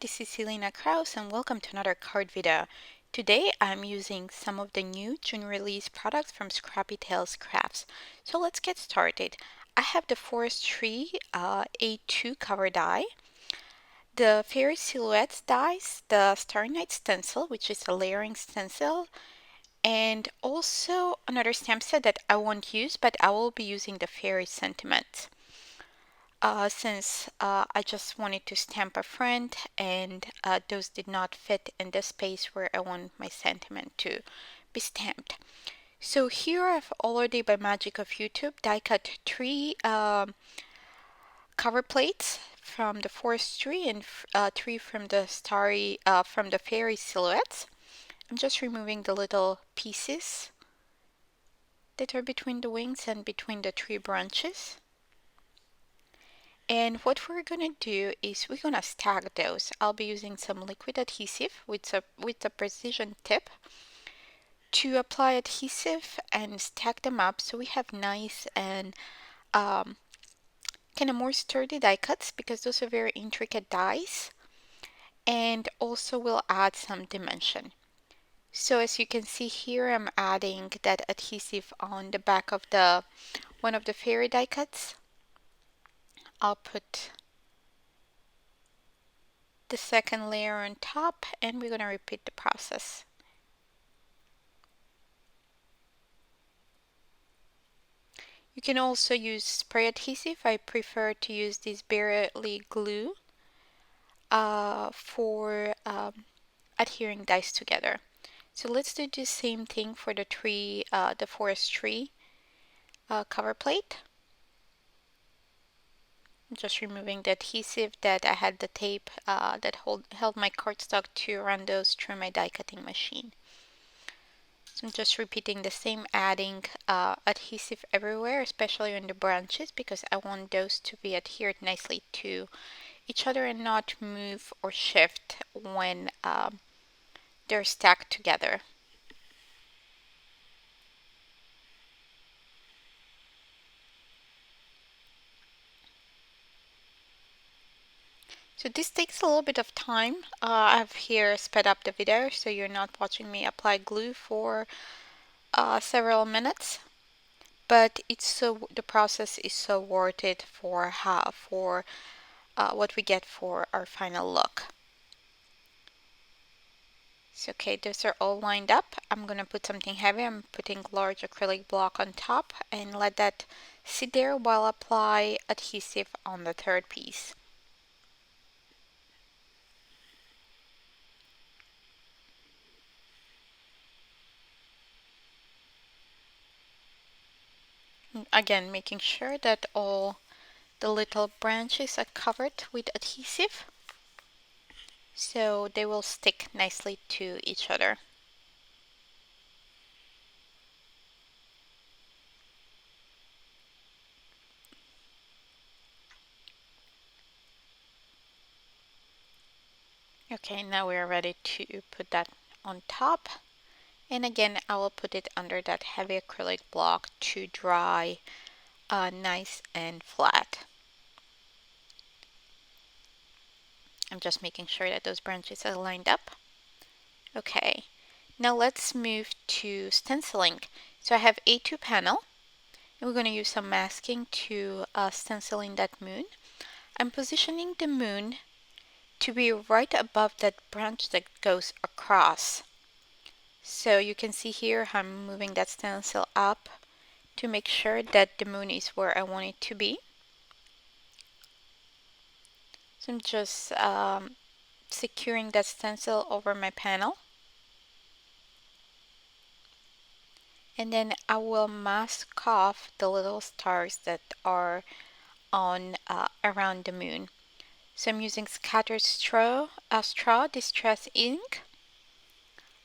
this is Selena Kraus and welcome to another card video. Today I'm using some of the new June release products from Scrappy Tales Crafts. So let's get started. I have the Forestry A2 cover die, the Fairy Silhouettes dies, the Starry Night Stencil, which is a layering stencil, and also another stamp set that I won't use, but I will be using the Fairy Sentiment. Since I just wanted to stamp a friend and those did not fit in the space where I want my sentiment to be stamped. So here I've already, by magic of YouTube, die cut three cover plates from the Forestry and three from the Starry, from the Fairy Silhouettes. I'm just removing the little pieces that are between the wings and between the tree branches. And what we're gonna do is we're gonna stack those. I'll be using some liquid adhesive with a precision tip to apply adhesive and stack them up so we have nice and kind of more sturdy die cuts because those are very intricate dies, and also will add some dimension. So as you can see here, I'm adding that adhesive on the back of the one of the fairy die cuts. I'll put the second layer on top and we're going to repeat the process. You can also use spray adhesive. I prefer to use this Barely glue for adhering dies together. So let's do the same thing for the Forestry cover plate. I'm just removing the adhesive that I had the tape that held my cardstock to run those through my die cutting machine. So I'm just repeating the same, adding adhesive everywhere, especially on the branches, because I want those to be adhered nicely to each other and not move or shift when they're stacked together. So this takes a little bit of time. I've here sped up the video so you're not watching me apply glue for several minutes, but the process is so worth it for what we get for our final look. So okay, those are all lined up. I'm gonna put something heavy. I'm putting large acrylic block on top and let that sit there while I apply adhesive on the third piece. Again, making sure that all the little branches are covered with adhesive so they will stick nicely to each other. Okay, now we are ready to put that on top. And again, I will put it under that heavy acrylic block to dry nice and flat. I'm just making sure that those branches are lined up. Okay, now let's move to stenciling. So I have A2 panel, and we're going to use some masking to stencil in that moon. I'm positioning the moon to be right above that branch that goes across. So you can see here I'm moving that stencil up to make sure that the moon is where I want it to be. So I'm just securing that stencil over my panel. And then I will mask off the little stars that are on around the moon. So I'm using scattered straw distress ink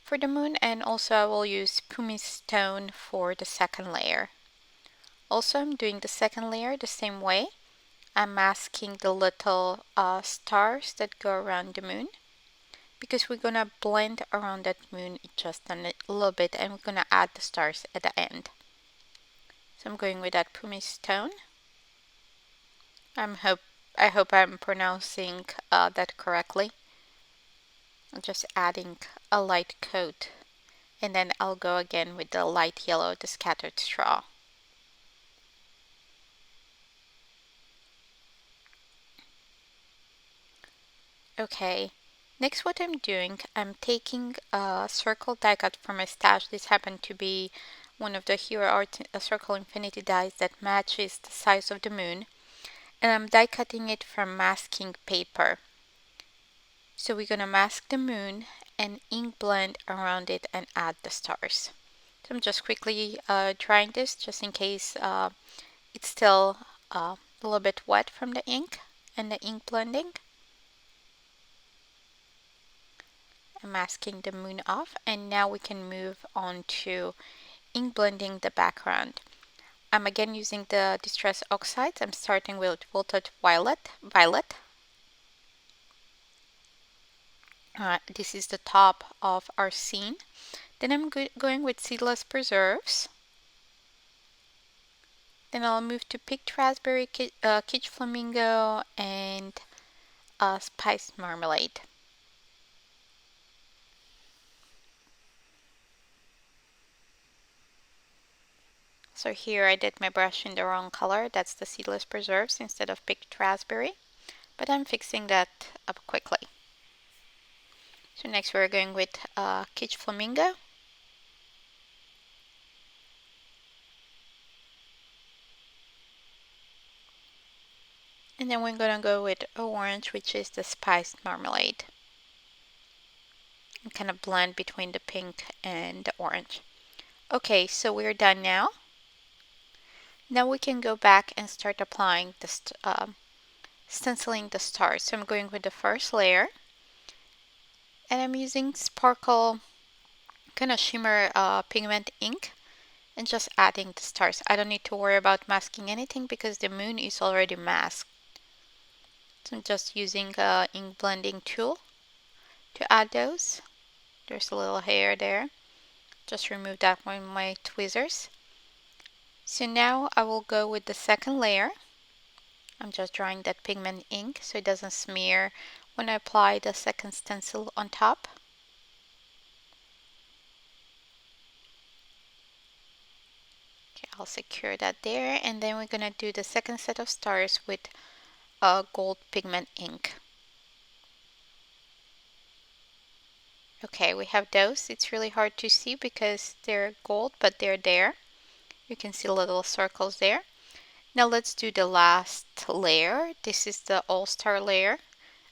for the moon, and also I will use pumice stone for the second layer. Also, I'm doing the second layer the same way. I'm masking the little stars that go around the moon because we're gonna blend around that moon just a little bit, and we're gonna add the stars at the end. So I'm going with that pumice stone. I hope I'm pronouncing that correctly. I'm just adding a light coat, and then I'll go again with the light yellow, the scattered straw. Okay, next what I'm doing, I'm taking a circle die cut from my stash. This happened to be one of the Hero Art Circle Infinity dies that matches the size of the moon, and I'm die cutting it from masking paper. So we're gonna mask the moon and ink blend around it and add the stars. So I'm just quickly drying this just in case it's still a little bit wet from the ink and the ink blending. I'm masking the moon off, and now we can move on to ink blending the background. I'm again using the Distress Oxides. I'm starting with Wilted Violet. This is the top of our scene. Then I'm going with Seedless Preserves. Then I'll move to Picked Raspberry, KITSCH Flamingo, and Spiced Marmalade. So here I did my brush in the wrong color. That's the Seedless Preserves instead of Picked Raspberry. But I'm fixing that up quickly. So next we're going with KITSCH Flamingo. And then we're gonna go with orange, which is the Spiced Marmalade. And kind of blend between the pink and the orange. Okay, so we're done now. Now we can go back and start applying the stenciling the stars. So I'm going with the first layer, and I'm using sparkle kind of shimmer pigment ink and just adding the stars. I don't need to worry about masking anything because the moon is already masked. So I'm just using a ink blending tool to add those. There's a little hair there. Just remove that with my tweezers. So now I will go with the second layer. I'm just drawing that pigment ink so it doesn't smear when I apply the second stencil on top. Okay, I'll secure that there, and then we're gonna do the second set of stars with gold pigment ink. Okay, we have those. It's really hard to see because they're gold, but they're there. You can see little circles there. Now let's do the last layer. This is the all-star layer.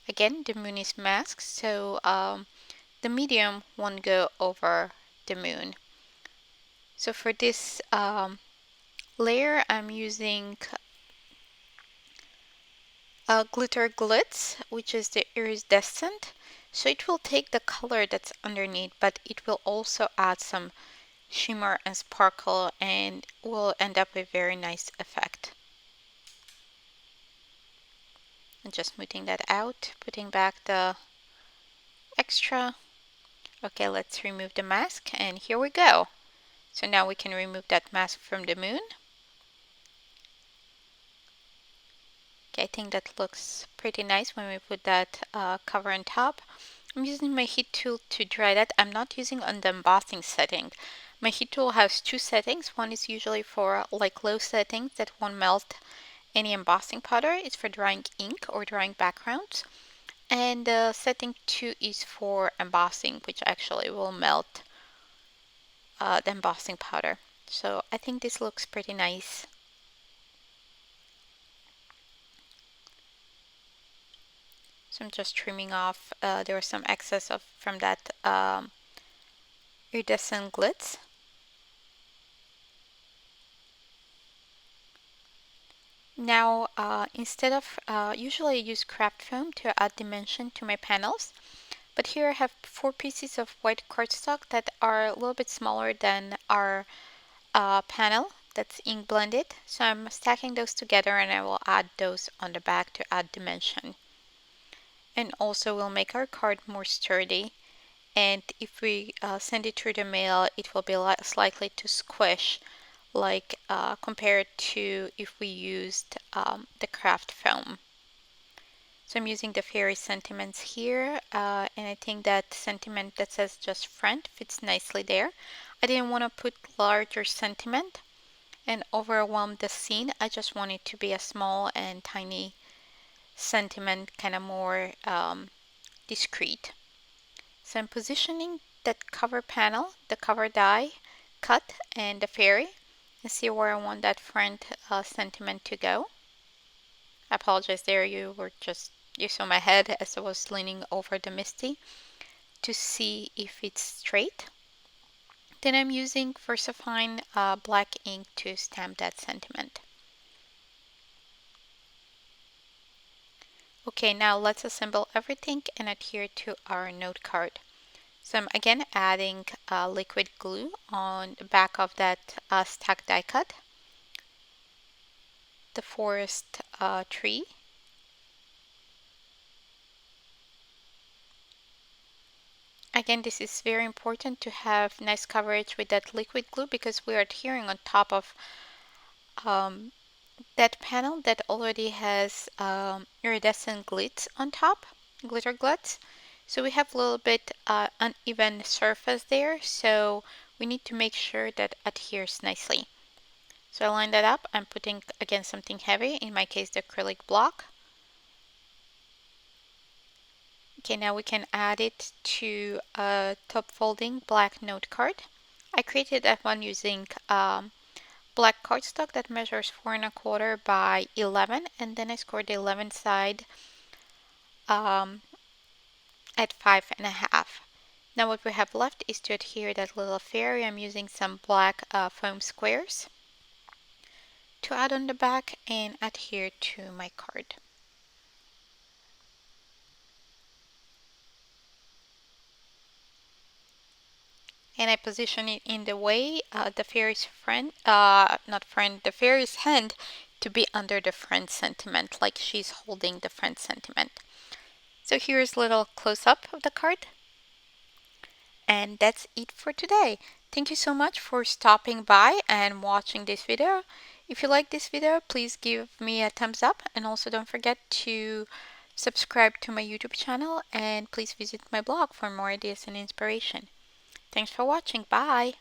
Again, the moon is masked, so the medium won't go over the moon. So for this layer, I'm using glitter glitz, which is the iridescent. So it will take the color that's underneath, but it will also add some shimmer and sparkle and will end up with a very nice effect. And just smoothing that out, putting back the extra. Okay, let's remove the mask, and here we go. So now we can remove that mask from the moon. Okay, I think that looks pretty nice when we put that cover on top. I'm using my heat tool to dry that. I'm not using on the embossing setting. My heat tool has two settings. One is usually for like low settings that won't melt any embossing powder. It's for drying ink or drying backgrounds. And setting 2 is for embossing, which actually will melt the embossing powder. So I think this looks pretty nice. So I'm just trimming off, there was some excess from that iridescent glitz. Now, instead of, usually I use craft foam to add dimension to my panels, but here I have 4 pieces of white cardstock that are a little bit smaller than our panel that's ink blended. So I'm stacking those together, and I will add those on the back to add dimension. And also will make our card more sturdy. And if we send it through the mail, it will be less likely to squish, like compared to if we used the craft foam. So I'm using the fairy sentiments here, and I think that sentiment that says just friend fits nicely there. I didn't want to put larger sentiment and overwhelm the scene. I just want it to be a small and tiny sentiment, kind of more discreet. So I'm positioning that cover panel, the cover die cut, and the fairy, and see where I want that front sentiment to go. I apologize there, you saw my head as I was leaning over the Misty to see if it's straight. Then I'm using VersaFine black ink to stamp that sentiment. Okay, now let's assemble everything and adhere to our note card. So I'm again adding liquid glue on the back of that stack die cut, the forest tree. Again, this is very important to have nice coverage with that liquid glue because we are adhering on top of that panel that already has iridescent glitz on top, glitter glitz. So we have a little bit uneven surface there, so we need to make sure that adheres nicely. So I line that up. I'm putting again something heavy, in my case the acrylic block. Okay, now we can add it to a top folding black note card. I created that one using black cardstock that measures 4¼ by 11, and then I scored the 11 side at 5½. Now what we have left is to adhere that little fairy. I'm using some black foam squares to add on the back and adhere to my card. And I position it in the way the fairy's friend, not friend, the fairy's hand to be under the friend sentiment, like she's holding the friend sentiment. So here's a little close-up of the card. And that's it for today. Thank you so much for stopping by and watching this video. If you like this video, please give me a thumbs up, and also don't forget to subscribe to my YouTube channel, and please visit my blog for more ideas and inspiration. Thanks for watching. Bye!